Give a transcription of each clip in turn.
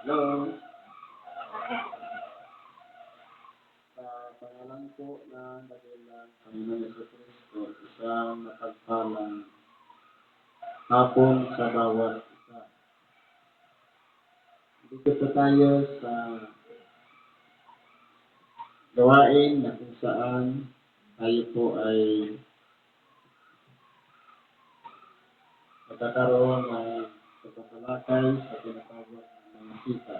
Hello. Sa pangalan po ng dakilang Panginoon Jesucristo, isang mapagpalang hapon sa bawat isa. Dito po tayo sa gawain na kung saan tayo po ay magkakaroon ng pagkakalakay sa tinatawag ng mga sita.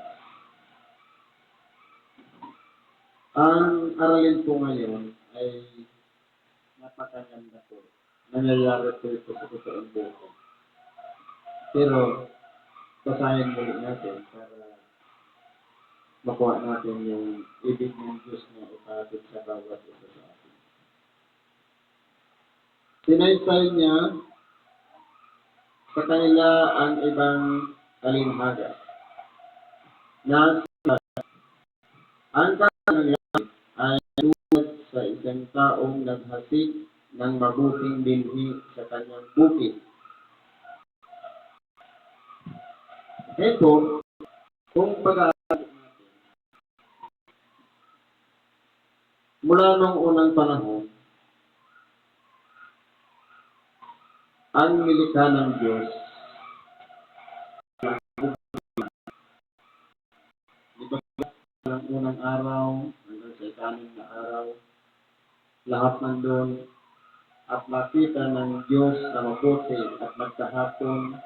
Ang aralin po ngayon ay napakaganda po. Nangyayari po ito sa totoong buhay. Pero, basahin muli natin para makuha natin yung ibig ng Diyos na ipatid sa bawat isa sa atin. Sinaysay niya sa kanila ang ibang kalinhaga na ang kanilang ay tulad sa isang taong naghasik ng mabuting binhi sa kanyang bukid. Ito, kung pag-aaral natin, mula noong unang panahon, ang nilikha ng Diyos, di ba ng unang araw, hanggang sa ikanim na araw, lahat nandun, at nakita ng Diyos na mabuti at magkahapon,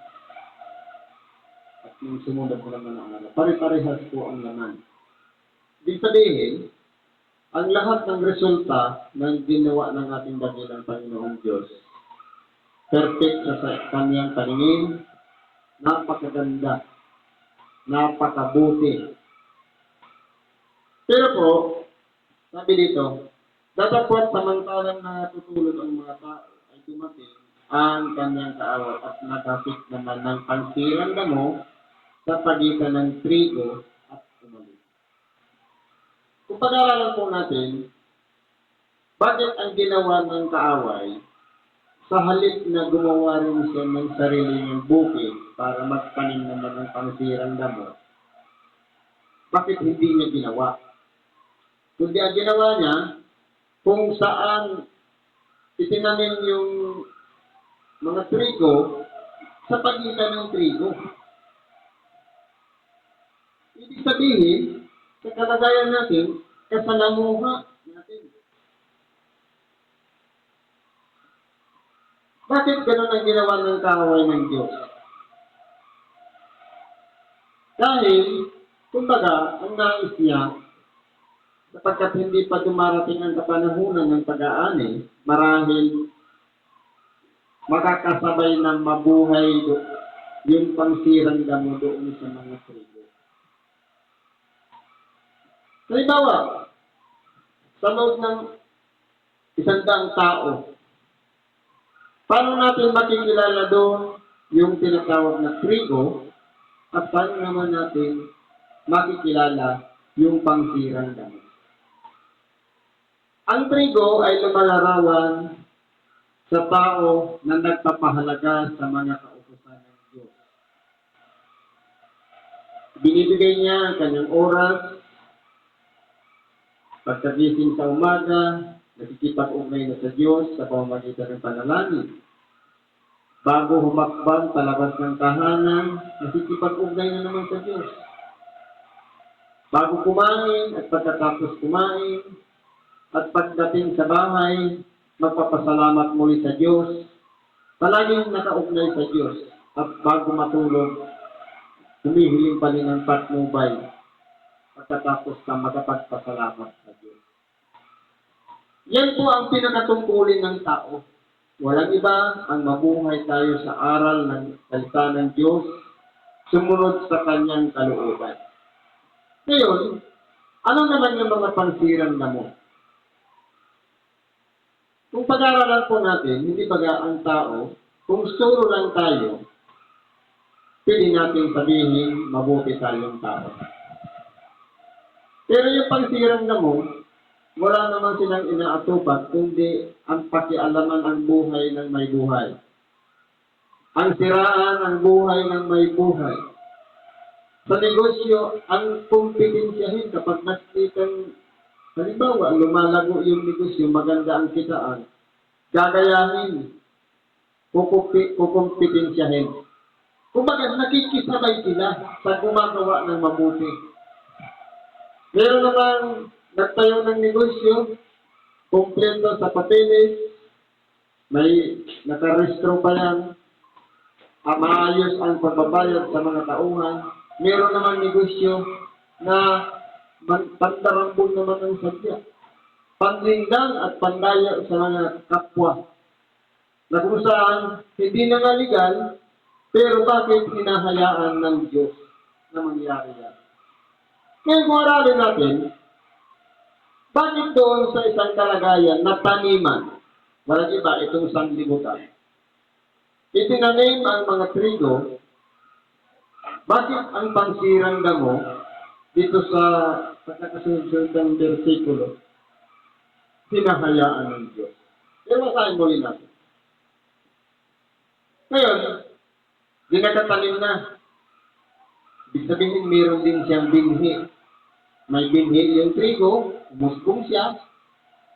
at yung sumunod mo naman ang araw. Pare-parehas po ang laman. Ibig sabihin, ang lahat ng resulta ng ginawa ng ating dakilang Panginoong Diyos, perfect sa kanyang paningin, napakaganda, napakabuti. Pero po, sabi dito, datapwat samantalang natutulog ang mga tao ay dumating ang kanyang kaawat at nakasik naman ng pansirang damo sa pagitan ng trigo at umalis. Kung pag-aaralan po natin, bakit ang ginawa ng kaaway sa halip na gumawa rin siya ng sarili niyang bukid para magpanin naman ng pansirang damo, bakit hindi niya ginawa? Kundi ang ginawa niya, kung saan itinanim yung mga trigo sa pagitan ng trigo. Ibig sabihin, sa kalagayan natin, kasalamuha natin. Bakit ganun ang ginawa ng kaaway ng Diyos? Dahil, kumbaga, ang nais niya, sapagkat hindi pa dumarating ang kapanahunan ng pag-aani, marahil makakasabay ng mabuhay yung pangsirang damo doon sa mga trigo. Halimbawa, sa loob ng 100 tao, paano natin makikilala doon yung tinatawag na trigo at paano naman natin makikilala yung pangsirang damo? Ang trigo ay lumalarawan sa tao na nagpapahalaga sa mga kautusan ng Diyos. Binibigay niya ang kanyang oras, pagkagising sa umaga, nakikipag-ugnay na sa Diyos sa pamamagitan ng panalangin. Bago humakbang palabas ng tahanan, nakikipag-ugnay na naman sa Diyos. Bago kumain at pagkatapos kumain, at pagdating sa bahay, magpapasalamat muli sa Diyos, palaging nakaugnay sa Diyos, at bago matulog, humihiling pa rin ng patnubay, pagkatapos na magpapasalamat sa Diyos. Yan po ang pinakatungkulin ng tao. Walang iba ang mabuhay tayo sa aral ng salita ng Diyos, sumunod sa kanyang kalooban. Ngayon, ano naman yung mga pansirang damo? Kung pag-aaralan po natin, hindi baga ang tao, kung suro lang tayo, pwede natin sabihin, mabuti tayong tao. Pero yung pansirang damo, wala naman silang inaatupat, kundi ang pakialaman ang buhay ng may buhay. Ang siraan ang buhay ng may buhay. sa negosyo, ang kompetensyahin kapag nakikitang, halimbawa, lumalago yung negosyo, maganda ang kitaan, gagayahin, kukumpetensyahin. Kumbaga, nakikisabay sila sa gumagawa ng mabuti. Meron namang nagtayo ng negosyo, kumpleto sa papeles, may nakarestro pa yan, maayos ang pagbabayad sa mga tauhan. Meron namang negosyo na pandarambol naman ang sadya. Panlingdang at pandaya sa mga kapwa. Na kung saan, hindi na nga legal, pero bakit hinahayaan ng Diyos na mangyari yan? Ngayon kung aralin natin, bakit doon sa isang kalagayan na taniman, walang iba itong sanglibutan, itinanim ang mga trigo, bakit ang pansirang damo dito sa pagkakasunod ng versikulo, hinahayaan ng Diyos? Pero masahin muli natin. Ngayon, di nakatanim na. Ibig sabihin, meron din siyang binhi. May binhi yung trigo, umusbong siya.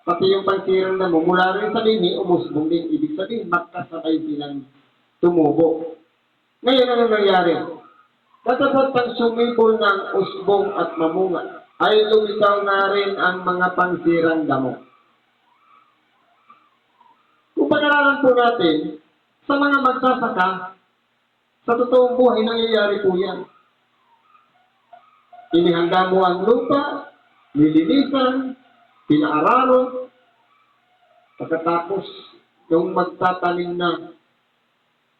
Pati yung pansirang damo, mula rin sa binhi, umusbong din. Ibig sabihin, magkasabay silang tumubo. Ngayon, ano nangyari? Datapot pang sumibol ng usbong at mamunga, ay lumitaw na rin ang mga pansirang damo. Kung pag-aralan po natin, sa mga magsasaka, sa totoong buhay, nangyayari po yan. Inihanda mo ang lupa, nilinisan, pinaararo, pagkatapos, yung magtatanim na,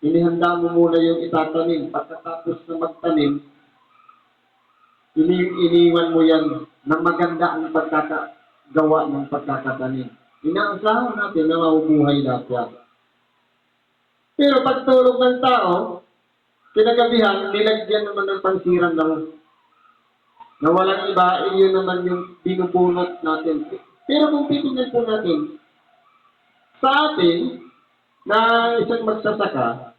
inihanda mo muna yung itatanim. Pagkatapos na magtanim, iniwan mo yan na maganda ang pagkakagawa ng pagkakatanim. Inaasahan natin na mabubuhay lahat yan. Pero pagtulog ng tao, kinagabihan, nilagyan naman ng pansirang damo. Na walang iba, iyon naman yung binubunot natin. Pero kung titignan po natin, sa atin, na isang magsasaka,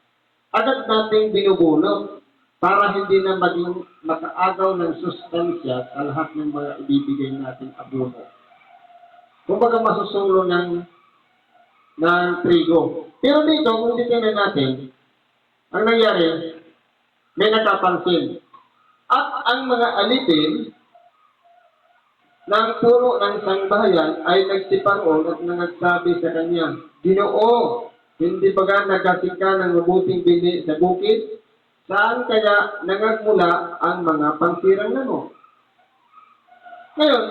agad nating binubunot para hindi na maging makaagaw ng sustansya sa lahat ng mga ibibigay natin abono. Kumbaga masusulo ng trigo. Pero dito, kung titignan natin, ang nangyari, may nakapansin. At ang mga alipin ng puno ng sangbahayan ay nagsiparoon at nagsabi sa kanya, Ginoo, hindi ba ka nagasing ka ng mabuting bini sa bukid? Saan kaya nangagmula ang mga pansirang damo? Ngayon,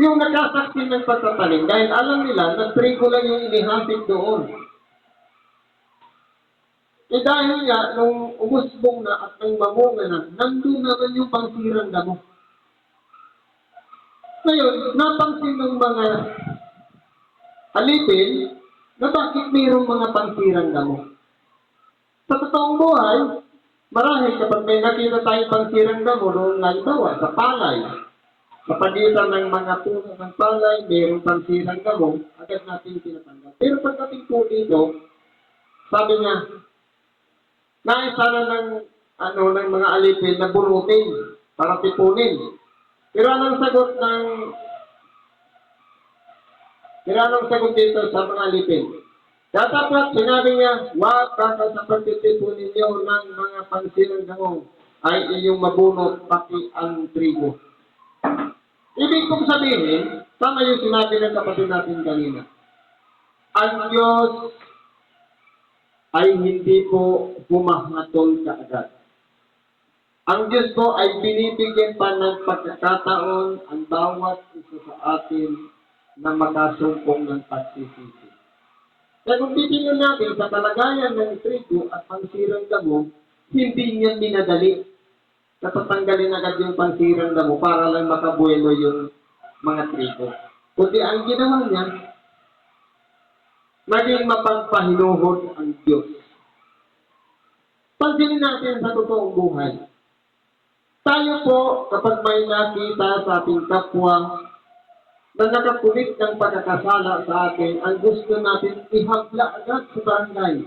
yung nakasaksi ng pagtatanim, dahil alam nila na trigo lang yung inihasik doon. Dahil nga, nung umusbong na at nang mamunga na, nandun naman yung pansirang damo. Ngayon, napansin ng mga alipin na bakit mayroong mga pansirang damo. Sa totoong buhay, marahil kapag may nakita tayong pansirang damo, noong halimbawa sa palay, sa pagitan ng mga puno ng palay, mayroong pansirang damo, agad natin tinatanggal. Pero pagdating po dito, sabi niya, nais sana ng mga alipin na bunutin para tipunin. Pero anong sagot dito sa mga alipin? Dapat sinabi niya, wag baka sa pagtitipon ninyo ng mga pansirang damo ay iyong mabunot pati ang trigo. Ibig kong sabihin, tama yung sinabi ng kapatid natin kanina. Ang Diyos ay hindi po humahatol kaagad. Ang Diyos po ay binibigyan pa ng pagkakataon ang bawat isa sa atin na makasumpong ng pagsisisi. Kaya kung titingnan natin sa kalagayan ng trigo at pansirang damo, hindi niya minadali. Natatanggalin agad yung pansirang damo para lang makabuelo yung mga trigo. Kundi ang ginawa niya, naging mapagpahinuhod ang Diyos. Pansinin natin sa totoong buhay. Tayo po, kapag may nakita sa ating kapwa na nakakulit ng pagkakasala sa atin, ang gusto natin ihabla agad sa barangay.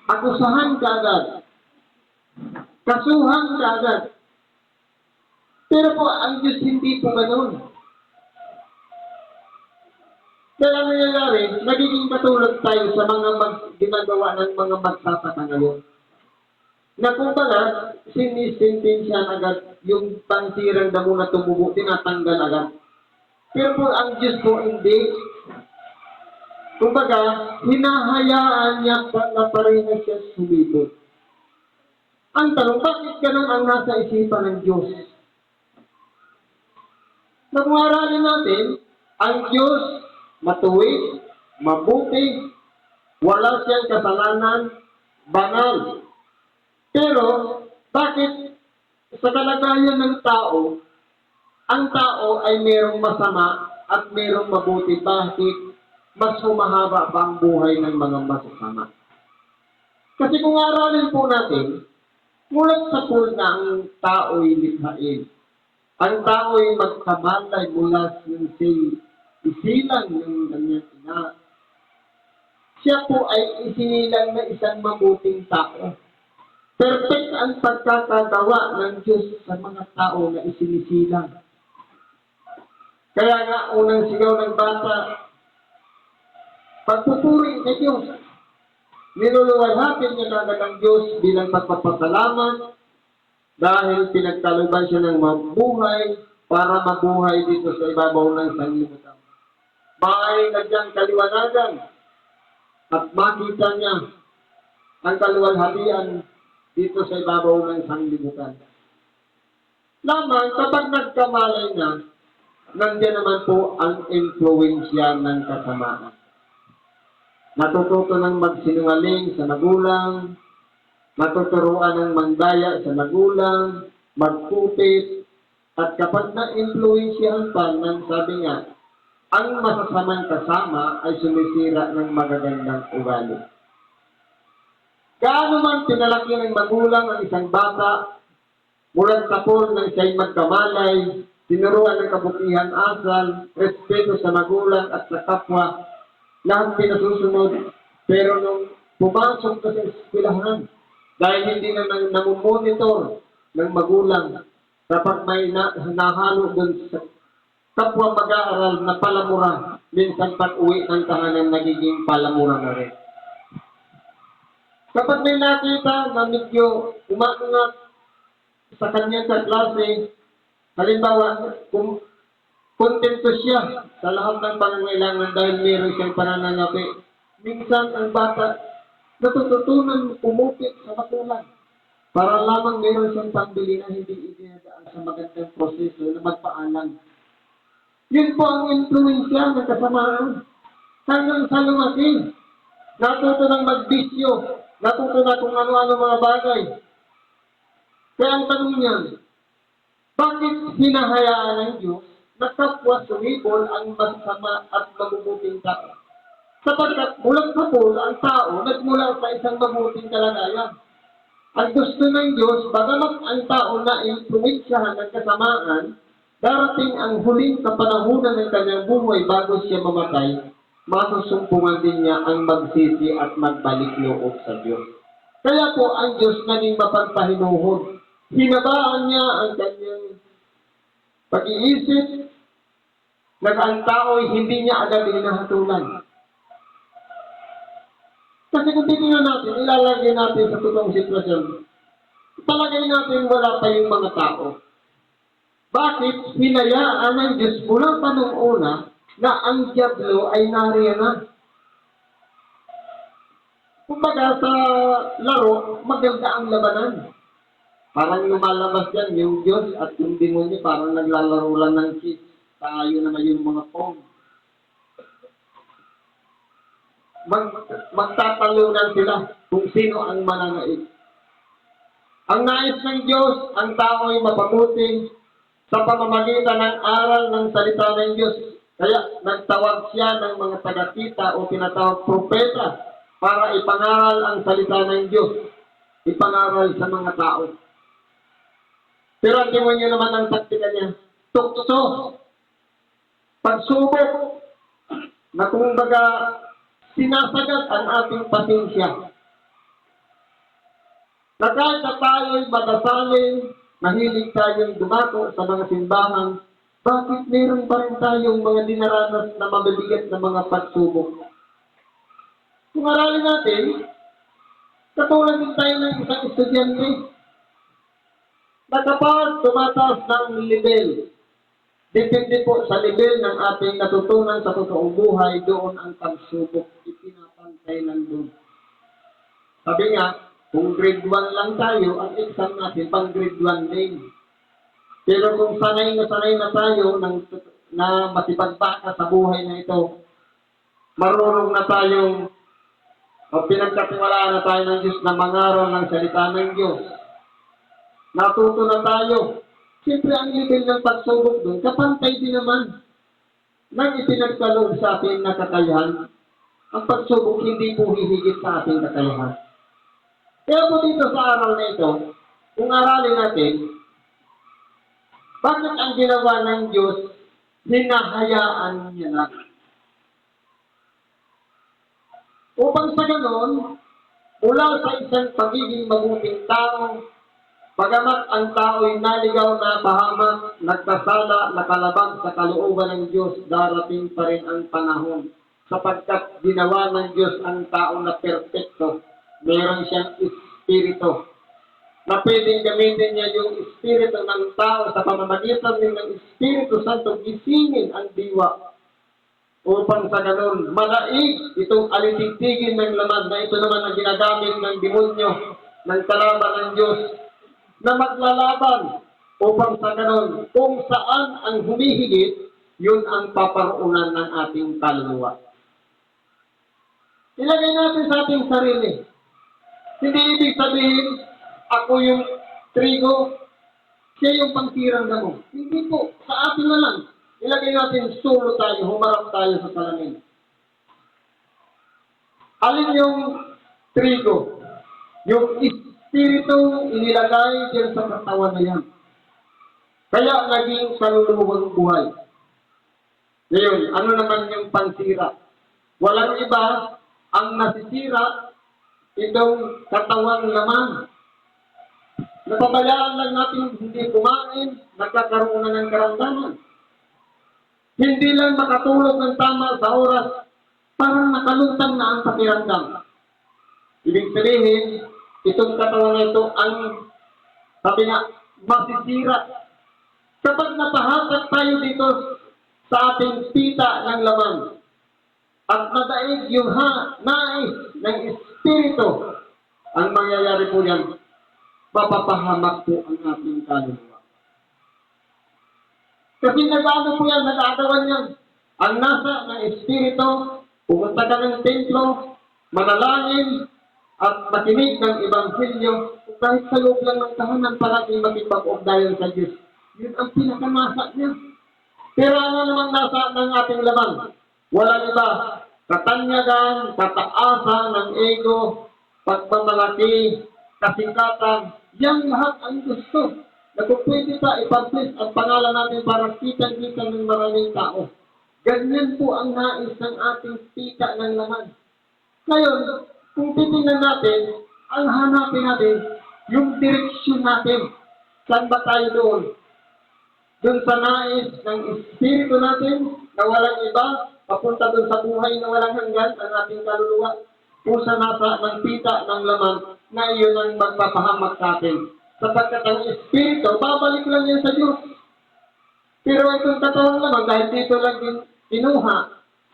Akusahan ka agad. Kasuhan ka agad. Pero po, ang Diyos hindi po ganun. Kaya ang nangyayari, nagiging katulad tayo sa mga ginagawa ng mga magsasaka ngayon. Na kumbaga, sinisintensya agad yung pansirang damo na tumubo, tinatanggal agad. Pero po, ang Diyos po hindi. Kumbaga, hinahayaan niya na parehas siya sumibot. Ang tanong, bakit ganun ang nasa isipan ng Diyos? Na kung aralin natin, ang Diyos matuwid, mabuti, wala siyang kasalanan, banal. Pero, bakit sa kalagayan ng tao, ang tao ay mayroong masama at mayroong mabuti? Bakit mas humahaba pa ang buhay ng mga masasama? Kasi kung aralin po natin, mulat sa pool na ang tao'y likhain. Ang tao'y magkamalay mula sa isilang ng kanyang ina. Siya po ay isinilang na isang mabuting tao. Perfect ang pagkakagawa ng Diyos sa mga tao na isinisilang. Kaya nga, unang sigaw ng bata, pagpupuri sa Diyos. Niluluwalhatin niya kagad ang Diyos bilang pagpapasalamat dahil pinagkaluban siya ng mabuhay para mabuhay dito sa ibabaw ng sanglibutan. Maaring nagyang kaliwanagan at makita niya ang kaluwalhatian dito sa ibabaw ng sanglibutan. Lamang kapag nagkamalay na, nandiyan naman po ang influensya ng kasamaan. Natututo ng magsinungaling sa magulang, matuturuan ng mandaya sa magulang, magkupit, at kapag na-influensyahan pa ng sabi nga, ang masasamang kasama ay sumisira ng magagandang ugali. Gaano man pinalaki ng magulang ang isang bata, mulat tapol ng siya'y magkamalay, tinuruan ng kabutihan asal, respeto sa magulang at sa kapwa, lahat pinasusunod. Pero nung pumasok ka sa eskwelahan, dahil hindi na namumonitor ng magulang, kapag may nahalo doon sa kapwa mag-aaral na palamura, minsan pag-uwi ng tahanan nagiging palamura na rin. Kapag may nakita na medyo umaangat sa kanyang kaklase, halimbawa, kung kontento siya sa lahat ng pangangailangan dahil meron siyang pananalapi, minsan ang bata natututunan pumupit sa magulang para lamang meron siyang pambili na hindi idinadaan sa magandang proseso na magpaalam. Yun po ang influensya ng kasamaan. Hanggang sa lumaki, natuto ng magbisyo, natuto na kung ano-ano mga bagay. Kaya ang tanong niyan, bakit hinahayaan ng Diyos na kapwa sumibol ang masasama at mabubuting tao? Sapagkat mulat sa pool, ang tao nagmula sa isang mabuting kalagayan. Ang gusto ng Diyos, bagamat ang tao na influensyahan ng kasamaan, darating ang huling kapanahunan ng kanyang buhay bago siya mamatay, masusumpungan din niya ang magsisi at magbalik loob sa Diyos. Kaya po ang Diyos naging mapagpahinuhod. Hinabaan niya ang kanyang pag-iisip na ang tao ay hindi niya agad hinahatulan. Kasi kung titingnan natin, ilalagay natin sa totoong sitwasyon, palagay natin wala pa yung mga tao. Bakit hinayaan ng Diyos mula pa nung una na ang diablo ay nariyan na? Kumbaga sa laro, maganda ang labanan. Parang lumalabas yan yung Diyos at yung demonyo parang naglalaro lang ng chess. Tayo naman yung mga phone. Magtatalunan sila kung sino ang mananait. Ang nais ng Diyos, ang tao ay mapabuti sa pamamagitan ng aral ng salita ng Diyos. Kaya nagtawag siya ng mga taga-kita o tinatawag propeta para ipangaral ang salita ng Diyos. Ipangaral sa mga tao. Pero ang demonyo naman ang taktika niya, tukso, pagsubok, na kumbaga sinasagad ang ating pasensya. Na kahit na tayo'y madasalin, mahilig tayong dumako sa mga simbahan, bakit meron pa rin tayong mga dinaranas na mabibigat na mga pagsubok? Kung aralin natin, katulad din tayo ng isang estudyante, na kapag tumataas ng level, depende po sa level ng ating natutunan sa totoong buhay, doon ang pagsubok ipinapantay ng doon. Sabi nga, kung grade 1 lang tayo, ang exam natin pang grade 1 din. Pero kung sanay na tayo na masipagbaka sa buhay na ito, marunong na tayong o pinagkatiwalaan na tayo ng Diyos na mangaral ng salita ng Diyos. Natuto na tayo. Siyempre, ang level ng pagsubok doon, kapantay din naman ng ipinagkaloob sa atin na kakayahan. Ang pagsubok hindi po hihigit sa ating kakayahan. Kaya po dito sa aral na ito, kung aralin natin, bakit ang ginawa ng Diyos, hinahayaan niya lang? Upang sa ganon, mula sa isang pagiging mabuting tao, bagamat ang tao'y naligaw na pahamak, nagkasala, nakalabag sa kalooban ng Diyos, darating pa rin ang panahon. Sapagkat ginawa ng Diyos ang tao na perpekto, meron siyang espiritu. Na pwedeng gamitin niya yung espiritu ng tao sa pamamagitan ng Espiritu Santo, gisingin ang diwa. Upang sa ganun, manaig itong alitigtigin ng laman na ito naman ang ginagamit ng demonyo, ng kalaban ng Diyos, na maglalaban upang sa ganun, kung saan ang humihigit, yun ang paparuunan ng ating kaluluwa. Ilagay natin sa ating sarili. Hindi ibig sabihin, ako yung trigo, siya yung pangsirang damo. Hindi po, sa atin na lang. Ilagay natin solo tayo, humarap tayo sa salamin. Alin yung trigo? Yung espiritu inilagay dyan sa katawan na yan. Kaya naging kaluluwang buhay. Ngayon, ano naman yung pansira? Walang iba ang nasisira itong katawan naman. Napabayaan lang natin hindi kumain, nagkakaroon na ng karamdaman. Hindi lang makatulog ng tama sa oras, parang nakalutang na ang pakiramdam. Ibig sabihin, itong katawan na ito ang, sabi nga, masisira. Kapag napahatak tayo dito sa ating pita ng laman, at nadaig yung nais ng Espiritu, ang mangyayari po yan, mapapahamak po ang ating kaluluwa. Kasi nag-ano po yan, nag-aagawan yan. Ang nasa ng Espiritu, pumunta ka ng templo, manalangin, at makinig ng Ebanghelyo, kahit sa loob lang ng tahanan, parang makipag-ugnayan sa Diyos. Yun ang pinakamasa niya. Pero ano namang nasa ng ating laman? Walang iba. Katanyagan, kataasan ng ego, pagmamalaki, kasikatan, yan lahat ang gusto. Na kung pwede pa ipag-place ang pangalan natin para kitang-kita ng maraming tao. Ganyan po ang nais ng ating pita ng laman. Ngayon, kung titingnan natin, ang hanapin natin, yung direksyon natin. Saan ba tayo doon? Doon sa nais ng Espiritu natin, na walang iba, papunta doon sa buhay na walang hanggan, ang ating kaluluwa. Kung sa nasa ng pita ng laman, na iyon ang magpapahamak sa atin. Sapagkat ang Espiritu, babalik lang yan sa Diyos. Pero itong katawan naman, dahil dito lang din kinuha,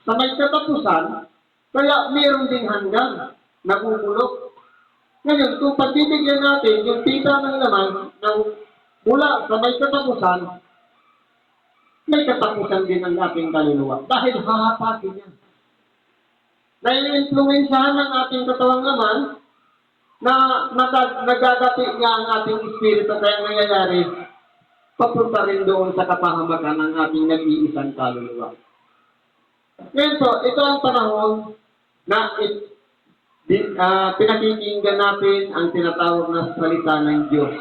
sa may katapusan, kaya mayroon ding hanggan, nabubulok. Ngayon, kung pagbibigyan natin yung pita ng laman, mula sa may katapusan din ang ating kaluluwa. Dahil hahapakin yan. Nai-influensyahan ng ating katawang laman, na nagagati nga ang ating espiritu, kaya nangyayari, papunta rin doon sa kapahamakan ng ating nag-iisang kaluluwa. Ngayon po, ito ang panahon na pinakikinggan natin ang tinatawag na salita ng Diyos.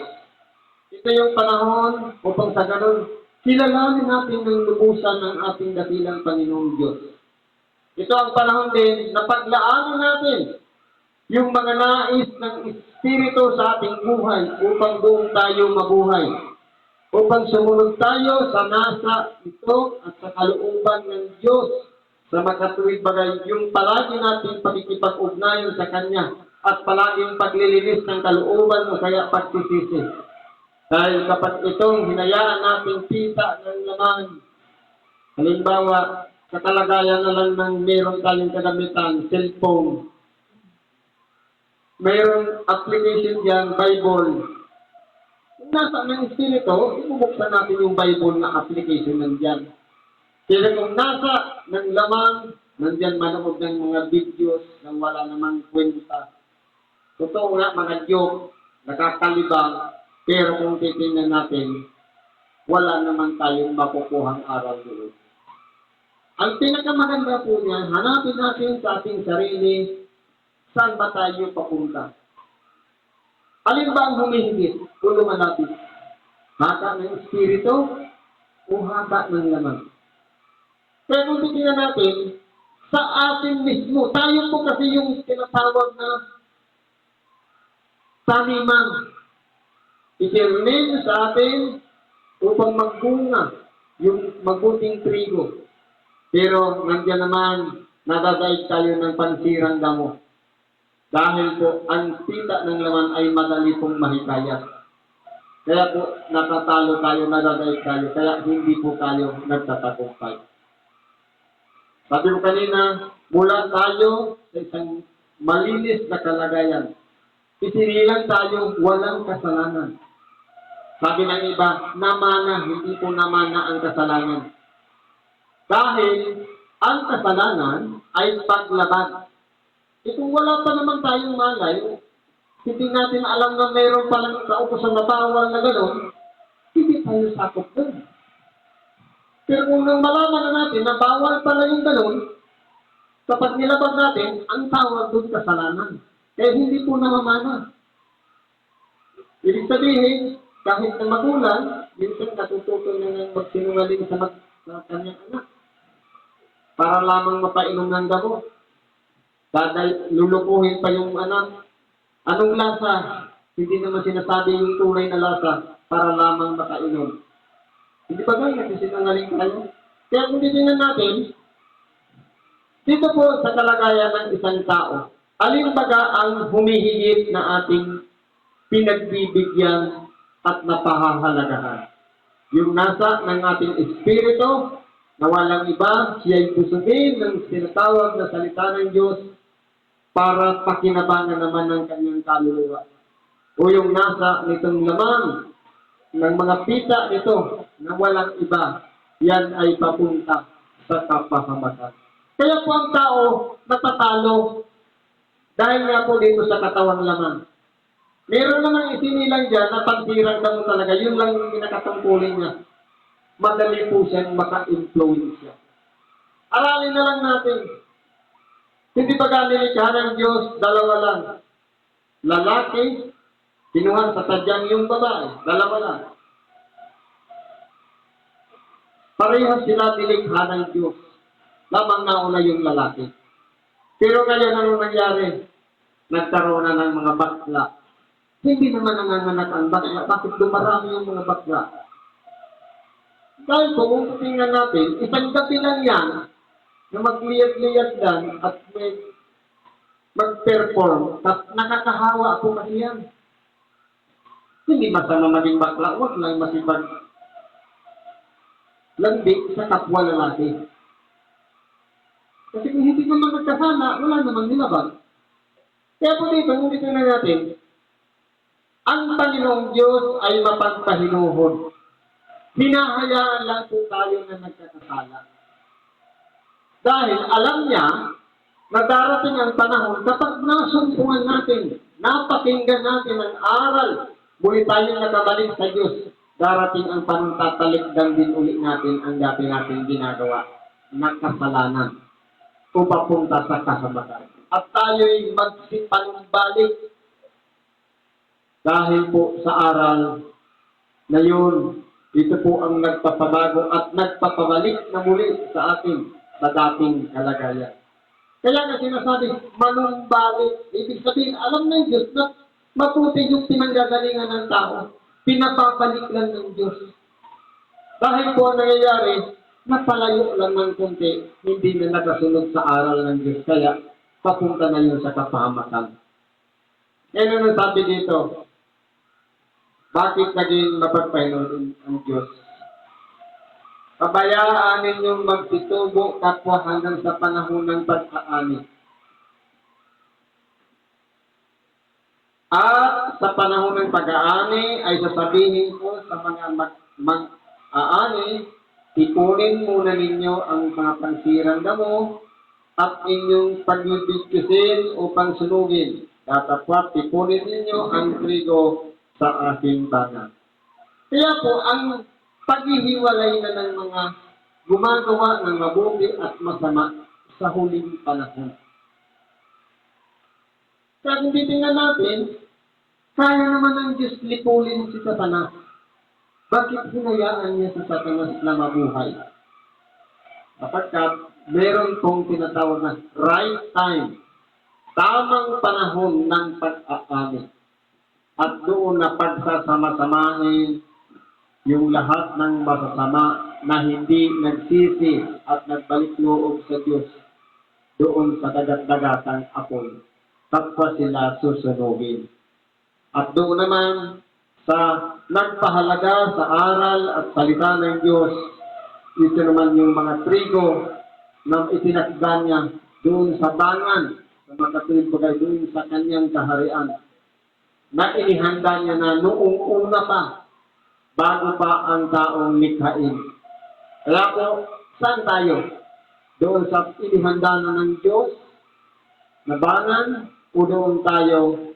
Ito yung panahon upang sa ganun, kilalanin natin ng lubusan ng ating dakilang Panginoong Diyos. Ito ang panahon din na paglaanan natin yung mga nais ng Espiritu sa ating buhay upang doon tayo mabuhay. Upang sumunod tayo sa nasa ito at sa kalooban ng Diyos sa makatuwid bagay, yung palagi nating pakikipag-ugnayan sa Kanya at palaging paglilinis ng kalooban o kaya pagsisisi. Dahil kapag itong hinayaan nating kita ng laman, halimbawa, sa kalagayan na lang ng meron tayong kagamitan, cellphone, mayroong application dyan, Bible. Kung nasa ng Espiritu, ibubuksan natin yung Bible na application nandyan. Pero kung nasa ng laman, nandyan manood ng mga videos na wala namang kwenta. Totoo nga, mga joke, nakakalibang, pero kung titingnan natin, wala naman tayong makukuhang aral doon. Ang pinakamaganda po niya, hanapin natin sa ating sarili, saan ba tayo papunta? Alin ba ang humihigit? Tulungan natin. Haka ng Espiritu o haka ng laman? Pero kung titingnan natin, sa atin mismo, tayo po kasi yung tinatawag na taniman. Itirmin sa atin upang magbunga yung mabuting trigo. Pero nandiyan naman, nadadaig tayo ng pansirang damo. Dahil po, ang tita ng laman ay madali pong mahikayat. Kaya po, natatalo tayo, nadadaig tayo, kaya hindi po tayo nagtatagumpay. Sabi ko kanina, mula tayo sa isang malinis na kalagayan. Isinilang tayo walang kasalanan. Sabi ng iba, namana, hindi po namana ang kasalanan. Dahil ang kasalanan ay paglaban. Kung wala pa naman tayong malay, hindi natin alam na mayroon palang kautosan na bawal na gano'n, hindi tayo sakop doon. Pero kung nang malaman na natin na bawal pala yung gano'n, kapag nilabag natin, ang tawag doon kasalanan. Kaya hindi po namamana. Ibig sabihin, kahit na magulang, minsan natututo na ng magsinungaling sa kanyang anak. Para lamang mapainom ng gamot. Lulukuhin pa yung anak. Anong lasa? Hindi naman sinasabi yung tunay na lasa para lamang makainom. Hindi ba ganyan? Kasi sinungaling tayo. Kaya kung titingnan natin, dito po sa kalagayan ng isang tao, alin baga ang humihigit na ating pinagbibigyan at napahahalagahan? Yung nasa ng ating espiritu, na walang iba, siya'y busugin ng sinatawag na salita ng Diyos para pakinabangan naman ng kanyang kaluluwa. O yung nasa nitong laman ng mga pita nito na walang iba, yan ay papunta sa kapahamakan. Kaya po ang tao natatalo dahil nga po dito sa katawang laman. Meron namang isinilang dyan na pansirang damo talaga, yun lang yung pinakatungkulin niya. Madali po siyang maka-influence siya. Aralin na lang natin. Hindi ba nilikha ng Diyos, dalawa lang. Lalaki, kinuha sa tadyang yung babae, dalawa lang. Parehas sila nilikha ng Diyos. Lamang nauna yung lalaki. Pero ngayon ano nangyari? Nagkaroon na ng mga bakla. Hindi naman nanganganak ang bakla. Bakit dumarami yung mga bakla? Dahil kung tingnan natin, isang gabi lang yan na magliyad-liyad lang at may mag-perform at nakakahawa po kasi yan. Hindi masama maging bakla, huwag lang masibag landi sa kapwa lalaki. Kasi kung hindi naman nagkasama, wala namang nilabag. Kaya po dito, kung tingnan natin, ang Panginoong Diyos ay mapagpahinuhod. Hinahayaan lang po tayo na nagkakasala. Dahil alam niya na darating ang panahon kapag nasumpungan natin, napakinggan natin ang aral, muli tayong nakabalik sa Diyos, darating ang panahon tatalikdan din ulit natin ang dati natin ginagawa na kasalanan o papunta sa kasabakan. At tayo'y magsipanumbalik dahil po sa aral na yun. Ito po ang nagpapabago at nagpapabalik na muli sa atin sa dating kalagayan. Kaya nga sinasabi, manumbalik. Ibig sabihin, alam ng Diyos na maputi yung pinanggagalingan ng tao. Pinapabalik lang ng Diyos. Dahil po ang nangyayari, napalayo lang ng konti, hindi na nakasunod sa aral ng Diyos. Kaya, papunta na yun sa kapahamakan. Ngayon ang sabi dito, bakit naging mapagpahinod ang Diyos? Pabayaan ninyong magsitubo kapwa hanggang sa panahon ng pag-aani. At sa panahon ng pag-aani ay sasabihin ko sa mga mag-aani, ipunin muna ninyo ang mga pansirang damo at inyong pagbibigkisin o pansunugin. Datapwat, ipunin ninyo ang trigo sa aking banal. Kaya po, ang paghihiwalay na ng mga gumagawa ng mabuti at masama sa huling panahon. Kaya kung titingnan natin, kaya naman ng Diyos lipulin si Satanas. Bakit hinayaan niya si Satanas na mabuhay? Sapagkat meron pong tinatawag na right time, tamang panahon ng pag-aani. At doon na pagsasama-samahin yung lahat ng masasama na hindi nagsisi at nagbalik loob sa Diyos doon sa dagat-dagatang apoy. Tapos sila susunugin. At doon naman sa nagpahalaga sa aral at salita ng Diyos, ito naman yung mga trigo na itinakda niya doon sa bangan, sa makatuwid bagay doon sa kanyang kaharian, na inihanda niya na noong una pa, bago pa ang taong likhain. Kaya po, saan tayo? Doon sa inihanda na ng Diyos, na bangan, o doon tayo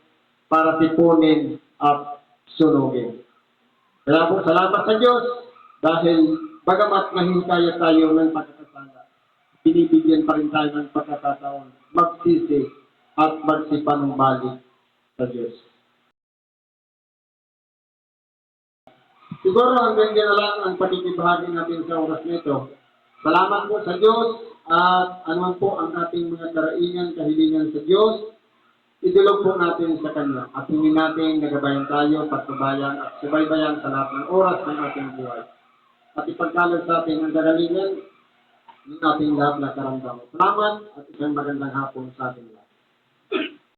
para tipunin at sunugin. Kaya po, salamat sa Diyos, dahil bagamat nahinkaya tayo ng pagkakasala, binibigyan pa rin tayo ng pagkakataon, magsisi at magsipanumbalik sa Diyos. Siguro hanggang dyan na lang ang pakikibahagi natin sa oras nito. Salamat po sa Diyos at anuman po ang ating mga karaingan, kahilingan sa Diyos, idulog po natin sa Kanya at hingin natin nagabayan tayo, pagkabayan at subaybayan sa lahat ng oras ng ating buhay. At ipagkalog sa atin ang kagalingan ng ating lahat na karamdaman. Salamat at isang magandang hapon sa ating